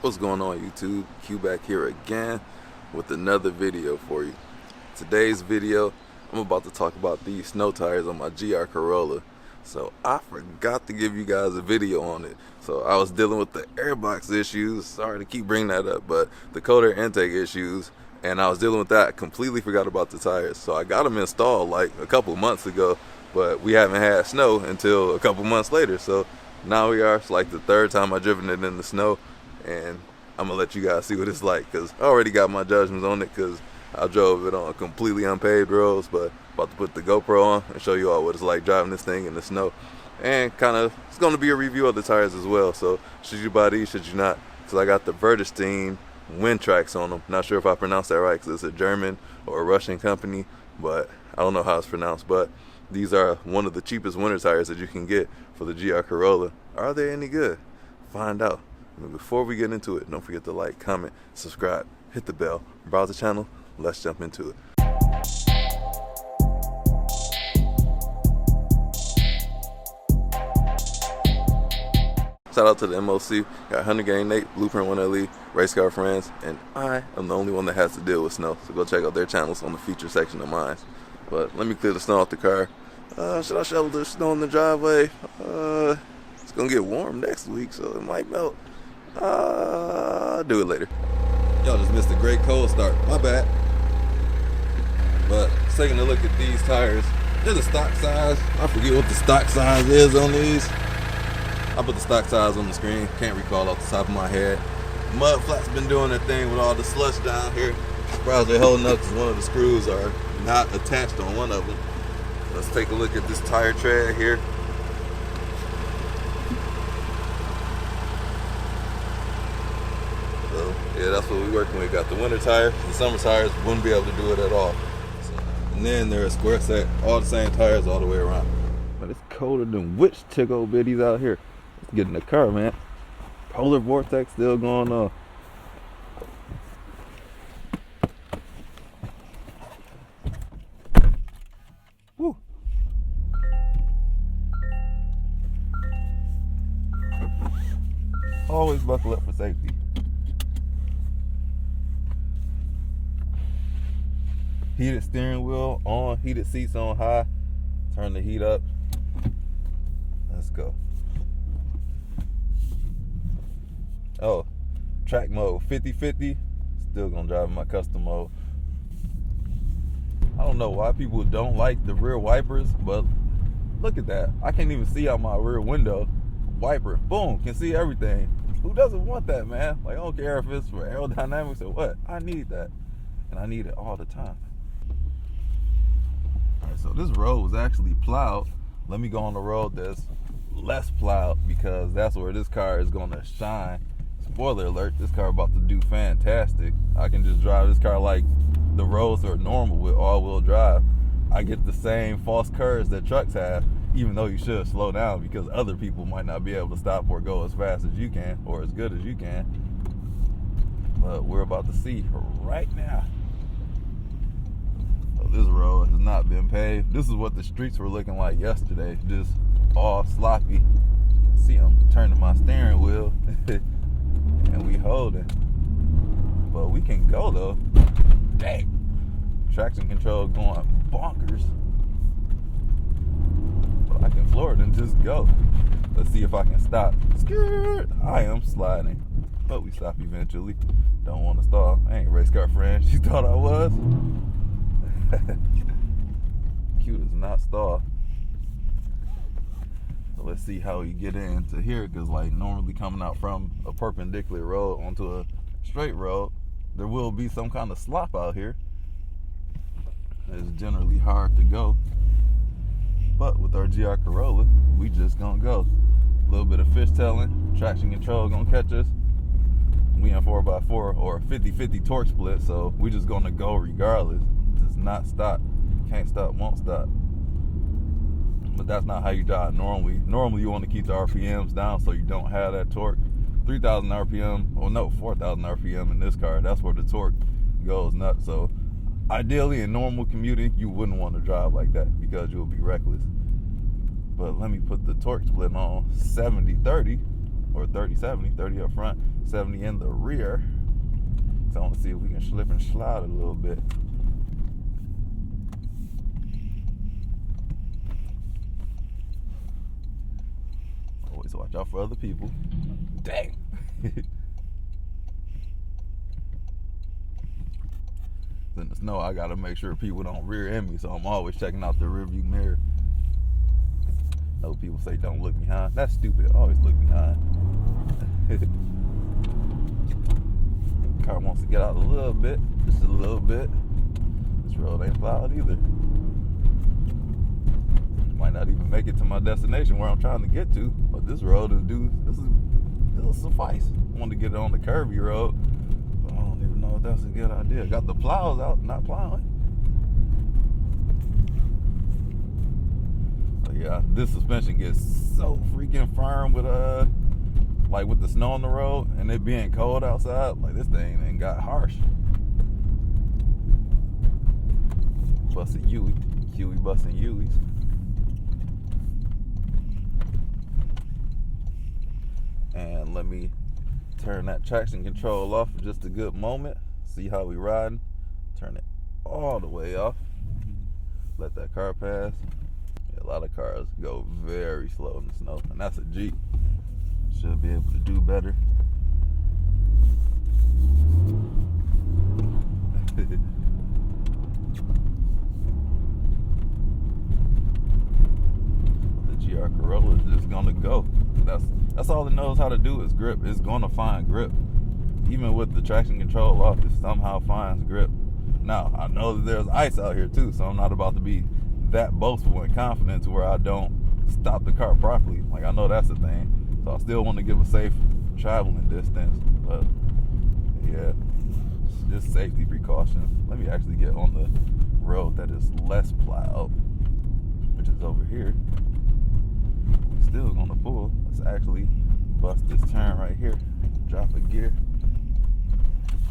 What's going on, YouTube? Q back here again with another video for you. Today's video, I'm about to talk about these snow tires on my GR Corollla. So I forgot to give you guys a video on it. So I was dealing with the airbox issues. Sorry to keep bringing that up, but the cold air intake issues, and I was dealing with that. Completely forgot about the tires. So I got them installed like a couple months ago, but we haven't had snow until a couple months later. So now we are. It's like the third time I've driven it in the snow, and I'm gonna let you guys see what it's like, because I already got my judgments on it because I drove it on completely unpaved roads. But about to put the GoPro on and show you all what it's like driving this thing in the snow, and kind of it's going to be a review of the tires as well. So should you buy these, should you not? Because I got the VREDESTEIN WINTRAC on them. Not sure if I pronounced that right because it's a German or a Russian company, but I don't know how it's pronounced. But these are one of the cheapest winter tires that you can get for the GR Corollla. Are they any good? Find out. But before we get into it, don't forget to like, comment, subscribe, hit the bell, browse the channel. Let's jump into it. Shout out to the MOC, got 100 Gain Nate, Blueprint 1LE, Race Car Friends, and I am the only one that has to deal with snow. So go check out their channels on the feature section of mine. But let me clear the snow off the car. Should I shovel the snow in the driveway? It's gonna get warm next week, so it might melt. I'll do it later. Y'all just missed a great cold start. My bad. But taking a look at these tires, they're the stock size. I forget what the stock size is on these. I put the stock size on the screen. Can't recall off the top of my head. Mud Flat's been doing their thing with all the slush down here. Surprised they're holding up because one of the screws are not attached on one of them. Let's take a look at this tire tread here. So yeah, that's what we're working with. Got the winter tires. The summer tires wouldn't be able to do it at all. So, and then they're a square set, all the same tires all the way around. But it's colder than which tickle bitties out here. Let's get in the car, man. Polar vortex still going on. Woo. Always buckle up for safety. Heated steering wheel on, heated seats on high. Turn the heat up. Let's go. Oh, track mode 50/50. Still gonna drive in my custom mode. I don't know why people don't like the rear wipers, but look at that. I can't even see out my rear window. Wiper, boom, can see everything. Who doesn't want that, man? Like, I don't care if it's for aerodynamics or what. I need that, and I need it all the time. All right, so this road was actually plowed. Let me go on the road that's less plowed, because that's where this car is gonna shine. Spoiler alert, this car about to do fantastic. I can just drive this car like the roads are normal with all-wheel drive. I get the same false curves that trucks have, even though you should slow down because other people might not be able to stop or go as fast as you can or as good as you can. But we're about to see right now. So this road has not been paved. This is what the streets were looking like yesterday, just all sloppy. See, I'm turning my steering wheel and we holding, but we can go though. Dang, traction control going bonkers, but I can floor it and just go. Let's see if I can stop. Scared. I am sliding, but we stop eventually. Don't want to stall. I ain't race car friend. She thought I was. Q does not stall. So let's see how we get into here, because like normally coming out from a perpendicular road onto a straight road, there will be some kind of slop out here. It's generally hard to go, but with our GR Corollla, we just gonna go. A little bit of fishtailing, traction control gonna catch us. We in 4x4 or 50/50 torque split, so we just gonna go regardless. Does not stop, can't stop, won't stop. But that's not how you drive normally. Normally you want to keep the RPMs down so you don't have that torque. 3,000 RPM, or no, 4,000 RPM in this car, that's where the torque goes nuts. So ideally in normal commuting, you wouldn't want to drive like that because you'll be reckless. But let me put the torque split on 70/30 or 30/70, 30 up front, 70 in the rear. So I want to see if we can slip and slide a little bit. Always watch out for other people. Dang. In the snow, I gotta make sure people don't rear end me, so I'm always checking out the rearview mirror. Other people say don't look behind. That's stupid. Always look behind. Car wants to get out a little bit, just a little bit. This road ain't plowed either. Might not even make it to my destination where I'm trying to get to, but this road will suffice. I want to get it on the curvy road, but I don't even know if that's a good idea. Got the plows out, not plowing. But yeah, this suspension gets so freaking firm with like with the snow on the road and it being cold outside. Like this thing ain't got harsh. Busting Huey busting Hueys. And let me turn that traction control off for just a good moment. See how we riding. Turn it all the way off. Let that car pass. Yeah, a lot of cars go very slow in the snow, and that's a Jeep. Should be able to do better. The GR Corollla is just gonna go. That's all it knows how to do is grip. It's gonna find grip. Even with the traction control off, it somehow finds grip. Now, I know that there's ice out here too, so I'm not about to be that boastful and confident to where I don't stop the car properly. Like, I know that's the thing. So I still want to give a safe traveling distance. But yeah, just safety precautions. Let me actually get on the road that is less plowed, which is over here. We're still gonna pull. Let's actually bust this turn right here. Drop a gear.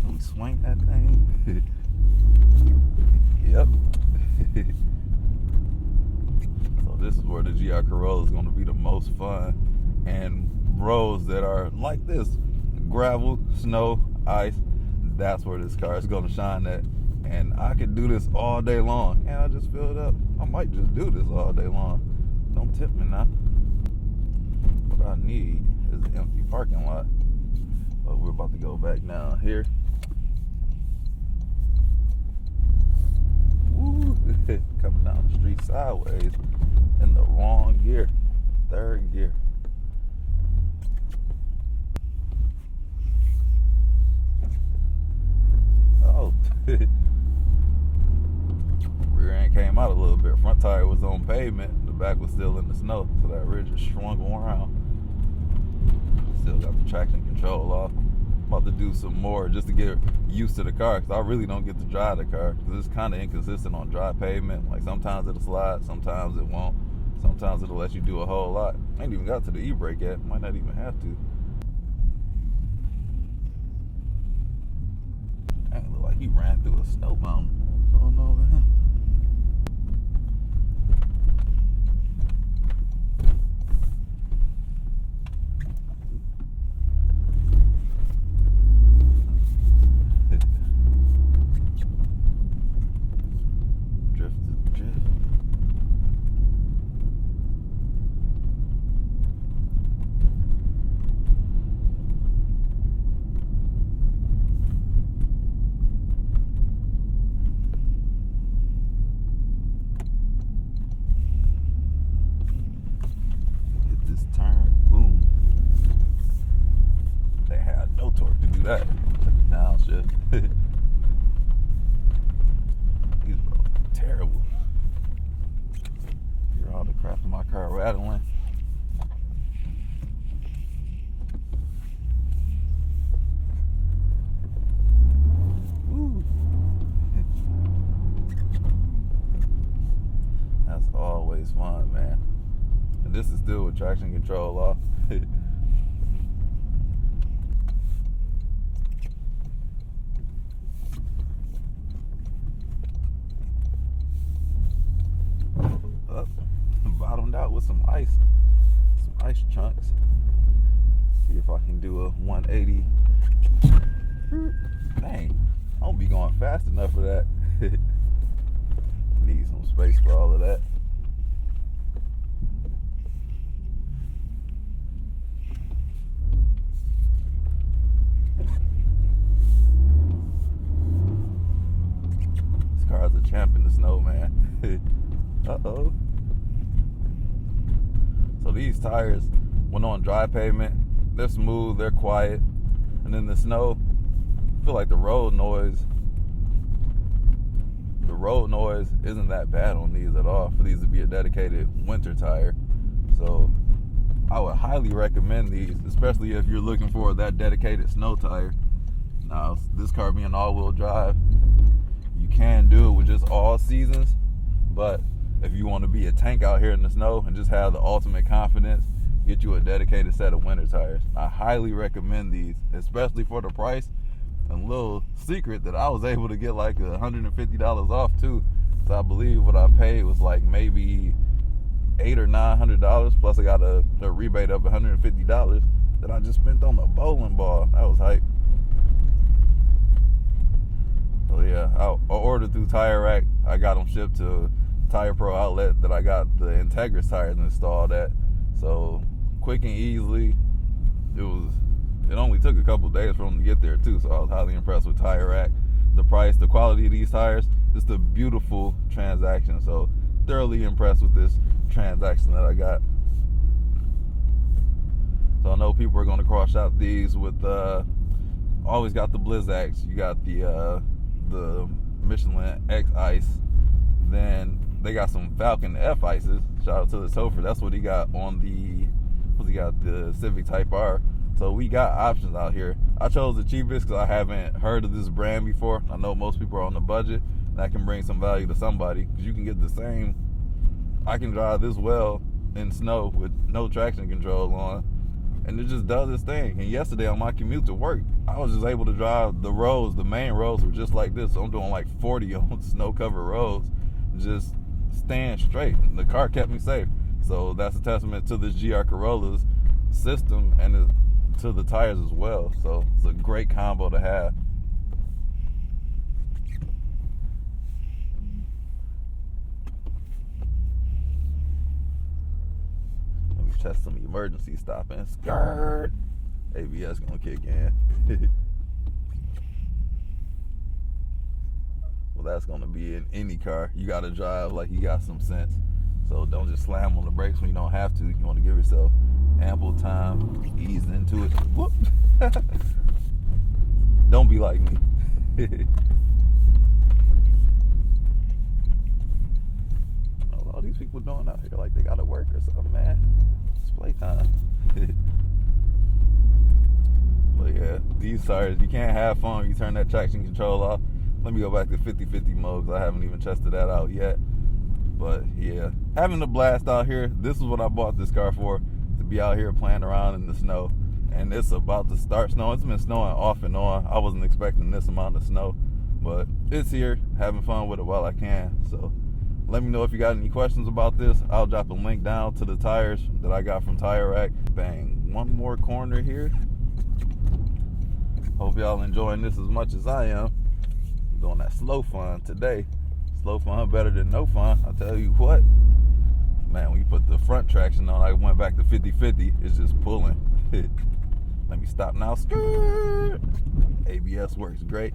We swing that thing. Yep. So this is where the GR Corollla is going to be the most fun, and roads that are like this, gravel, snow, ice, that's where this car is going to shine at. And I could do this all day long, and I just filled up. I might just do this all day long. Don't tip me now. What I need is an empty parking lot. But we're about to go back down here. Woo! Coming down the street sideways in the wrong gear, third gear. Oh, rear end came out a little bit. Front tire was on pavement, the back was still in the snow, so that rear just swung around. Still got the traction control off. About to do some more just to get used to the car, because I really don't get to drive the car because it's kind of inconsistent on dry pavement. Like sometimes it'll slide, sometimes it won't, sometimes it'll let you do a whole lot. I ain't even got to the e-brake yet, might not even have to. It look like he ran through a snow mountain. Going over him. That downshift. These roads are terrible. Hear all the crap in my car rattling. Woo. That's always fun, man. And this is still with traction control off. Bottomed out with some ice chunks. See if I can do a 180. Dang, I don't be going fast enough for that. Need some space for all of that. This car's a champ in the snow, man. Uh-oh. So these tires, when on dry pavement, they're smooth, they're quiet. And in the snow, I feel like the road noise isn't that bad on these at all for these to be a dedicated winter tire. So I would highly recommend these, especially if you're looking for that dedicated snow tire. Now, this car being all-wheel drive, you can do it with just all seasons, but if you want to be a tank out here in the snow and just have the ultimate confidence, get you a dedicated set of winter tires. I highly recommend these, especially for the price. And a little secret that I was able to get like $150 off too. So I believe what I paid was like maybe $800 or $900, plus I got a rebate of $150 that I just spent on a bowling ball. That was hype. So yeah, I ordered through Tire Rack. I got them shipped to Tire Pro outlet that I got the Integris tires installed at. So quick and easily. It only took a couple days for them to get there too, so I was highly impressed with Tire Rack. The price, the quality of these tires, just a beautiful transaction. So thoroughly impressed with this transaction that I got. So I know people are going to cross out these with always got the Blizzaks. You got the Michelin X Ice. Then they got some Falcon F Ices. Shout out to the Topher. That's what he got on the Civic Type R. So we got options out here. I chose the cheapest because I haven't heard of this brand before. I know most people are on the budget. That can bring some value to somebody because you can get the same. I can drive this well in snow with no traction control on, and it just does its thing. And yesterday on my commute to work, I was just able to drive the roads. The main roads were just like this. So I'm doing like 40 on snow-covered roads, just staying straight. The car kept me safe. So that's a testament to this GR Corolla's system and to the tires as well. So it's a great combo to have. Let me test some emergency stopping. Skirt. ABS gonna kick in. Well, that's gonna be in any car. You gotta drive like you got some sense. So don't just slam on the brakes when you don't have to. You want to give yourself ample time, ease into it. Whoop. Don't be like me. All these people doing out here like they gotta work or something, man. It's playtime. But yeah, these tires, you can't have fun when you turn that traction control off. Let me go back to 50-50 mode because I haven't even tested that out yet. But yeah, having a blast out here. This is what I bought this car for, to be out here playing around in the snow. And it's about to start snowing. It's been snowing off and on. I wasn't expecting this amount of snow, but it's here, having fun with it while I can. So let me know if you got any questions about this. I'll drop a link down to the tires that I got from Tire Rack. Bang, one more corner here. Hope y'all enjoying this as much as I am. I'm doing that slow fun today. Slow fun better than no fun. I'll tell you what, man, when you put the front traction on, I went back to 50-50. It's just pulling. Let me stop now. Skirt. ABS works great.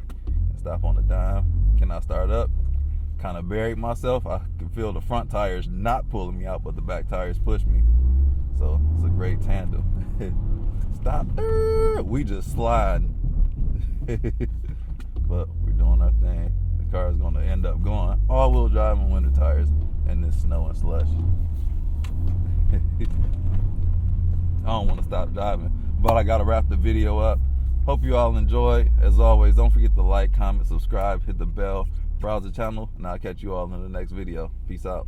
Stop on the dime. Can I start up? Kind of buried myself. I can feel the front tires not pulling me out, but the back tires push me. So it's a great tandem. Stop. We just slide. But we're doing our thing. The car is going to end up going all-wheel drive and winter tires in this snow and slush. I don't want to stop driving, but I got to wrap the video up. Hope you all enjoy. As always, don't forget to like, comment, subscribe, hit the bell, browse the channel, and I'll catch you all in the next video. Peace out.